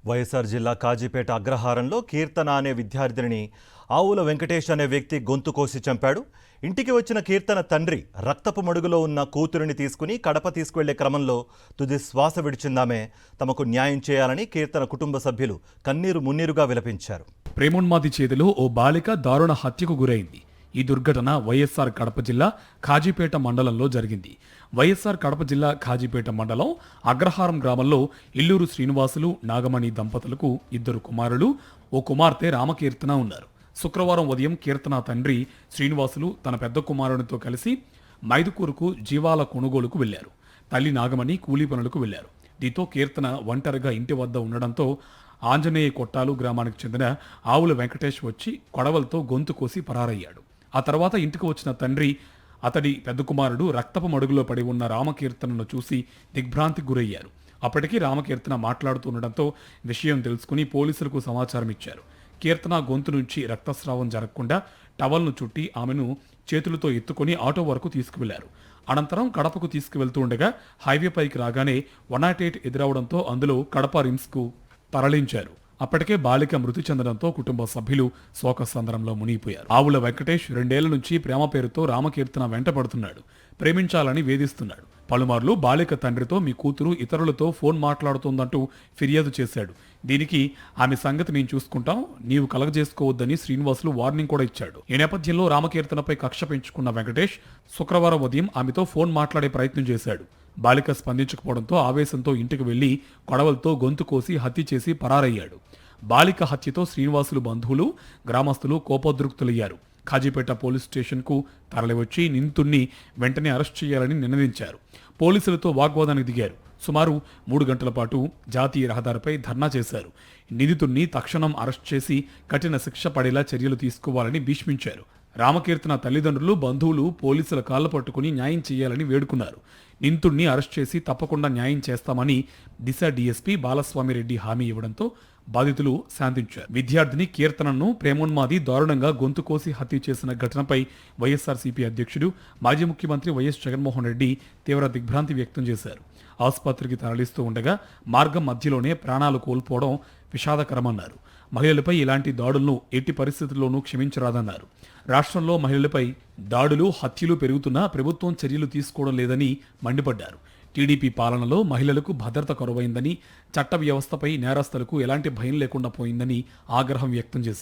వైఎస్ఆర్ జిల్లా కాజీపేట అగ్రహారంలో కీర్తన అనే విద్యార్థినిని ఆవుల వెంకటేష్ అనే వ్యక్తి గొంతు కోసి చంపాడు. ఇంటికి వచ్చిన కీర్తన తండ్రి రక్తపు మడుగులో ఉన్న కూతురిని తీసుకుని కడప తీసుకువెళ్లే క్రమంలో తుది శ్వాస విడిచిందామె. తమకు న్యాయం చేయాలని కీర్తన కుటుంబ సభ్యులు కన్నీరు మున్నీరుగా విలపించారు. ప్రేమోన్మాది చేతిలో ఓ బాలిక దారుణ హత్యకు గురైంది. ఈ దుర్ఘటన వైఎస్ఆర్ కడప జిల్లా కాజీపేట మండలంలో జరిగింది. వైఎస్ఆర్ కడప జిల్లా కాజీపేట మండలం అగ్రహారం గ్రామంలో ఇల్లూరు శ్రీనివాసులు నాగమణి దంపతులకు 2 కుమారులు, ఓ కుమార్తె రామకీర్తన ఉన్నారు. శుక్రవారం ఉదయం కీర్తన తండ్రి శ్రీనివాసులు తన పెద్ద కుమారునితో కలిసి మైదుకూరుకు జీవాల కొనుగోలుకు వెళ్లారు. తల్లి నాగమణి కూలీ పనులకు వెళ్లారు. దీంతో కీర్తన ఒంటరిగా ఇంటి వద్ద ఉండడంతో ఆంజనేయ కొట్టాలు గ్రామానికి చెందిన ఆవుల వెంకటేష్ వచ్చి కొడవలతో గొంతు కోసి పరారయ్యాడు. ఆ తర్వాత ఇంటికి వచ్చిన తండ్రి, అతడి పెద్ద కుమారుడు రక్తపు మడుగులో పడి ఉన్న రామకీర్తనను చూసి దిగ్భ్రాంతికి గురయ్యారు. అప్పటికీ రామకీర్తన మాట్లాడుతుండటంతో విషయం తెలుసుకుని పోలీసులకు సమాచారం ఇచ్చారు. కీర్తన గొంతు నుంచి రక్తస్రావం జరగకుండా టవల్ను చుట్టి ఆమెను చేతులతో ఎత్తుకుని ఆటో వరకు తీసుకువెళ్లారు. అనంతరం కడపకు తీసుకువెళ్తూ ఉండగా హైవేపైకి రాగానే 108 ఎదురవడంతో అందులో కడప రిమ్స్కు తరలించారు. అప్పటికే బాలిక మృతి చెందడంతో కుటుంబ సభ్యులు శోకసంద్రంలో మునిగిపోయారు. ఆవుల వెంకటేష్ 2 ఏళ్ల నుంచి ప్రేమ పేరుతో రామకీర్తన వెంటపడుతున్నాడు. ప్రేమించాలని వేధిస్తున్నాడు. పలుమార్లు బాలిక తండ్రితో మీ కూతురు ఇతరులతో ఫోన్ మాట్లాడుతోందంటూ ఫిర్యాదు చేశాడు. దీనికి ఆమె సంగతి నేను చూసుకుంటాం, నీవు కలగజేసుకోవద్దని శ్రీనివాసులు వార్నింగ్ కూడా ఇచ్చాడు. ఈ నేపథ్యంలో రామకీర్తనపై కక్ష పెంచుకున్న వెంకటేష్ శుక్రవారం ఉదయం ఆమెతో ఫోన్ మాట్లాడే ప్రయత్నం చేశాడు. బాలిక స్పందించకపోవడంతో ఆవేశంతో ఇంటికి వెళ్లి కొడవలతో గొంతు కోసి హత్య చేసి పరారయ్యాడు. బాలిక హత్యతో శ్రీనివాసులు బంధువులు, గ్రామస్తులు కోపోద్రిక్తులయ్యారు. కాజీపేట పోలీస్ స్టేషన్కు తరలివచ్చి నిందితుడిని వెంటనే అరెస్ట్ చేయాలని నిర్ణయించారు. పోలీసులతో వాగ్వాదానికి దిగారు. సుమారు 3 గంటల పాటు జాతీయ రహదారిపై ధర్నా చేశారు. నిందితుడిని తక్షణం అరెస్ట్ చేసి కఠిన శిక్ష పడేలా చర్యలు తీసుకోవాలని భీష్మించారు. రామకీర్తన తల్లిదండ్రులు, బంధువులు పోలీసుల కాళ్ల పట్టుకుని న్యాయం చేయాలని వేడుకున్నారు. నిందితుడిని అరెస్ట్ చేసి తప్పకుండా న్యాయం చేస్తామని దిశ డీఎస్పీ బాలస్వామిరెడ్డి హామీ ఇవ్వడంతో బాధితులు శాంతించారు. విద్యార్థిని కీర్తనను ప్రేమోన్మాది దారుణంగా గొంతు కోసి హత్య చేసిన ఘటనపై వైఎస్ఆర్సీపీ అధ్యక్షుడు, మాజీ ముఖ్యమంత్రి వైఎస్ జగన్మోహన్ రెడ్డి తీవ్ర దిగ్భ్రాంతి వ్యక్తం చేశారు. ఆసుపత్రికి తరలిస్తూ ఉండగా మార్గం మధ్యలోనే ప్రాణాలు కోల్పోవడం విషాదకరమన్నారు. మహిళలపై ఇలాంటి దాడులను ఎట్టి పరిస్థితుల్లోనూ క్షమించరాదన్నారు. రాష్ట్రంలో మహిళలపై దాడులు, హత్యలు పెరుగుతున్నా ప్రభుత్వం చర్యలు తీసుకోవడం లేదని మండిపడ్డారు. టీడీపీ పాలనలో మహిళలకు భద్రత కరువైందని, చట్ట వ్యవస్థపై నేరస్తులకు ఎలాంటి భయం లేకుండా పోయిందని ఆగ్రహం వ్యక్తం చేశారు.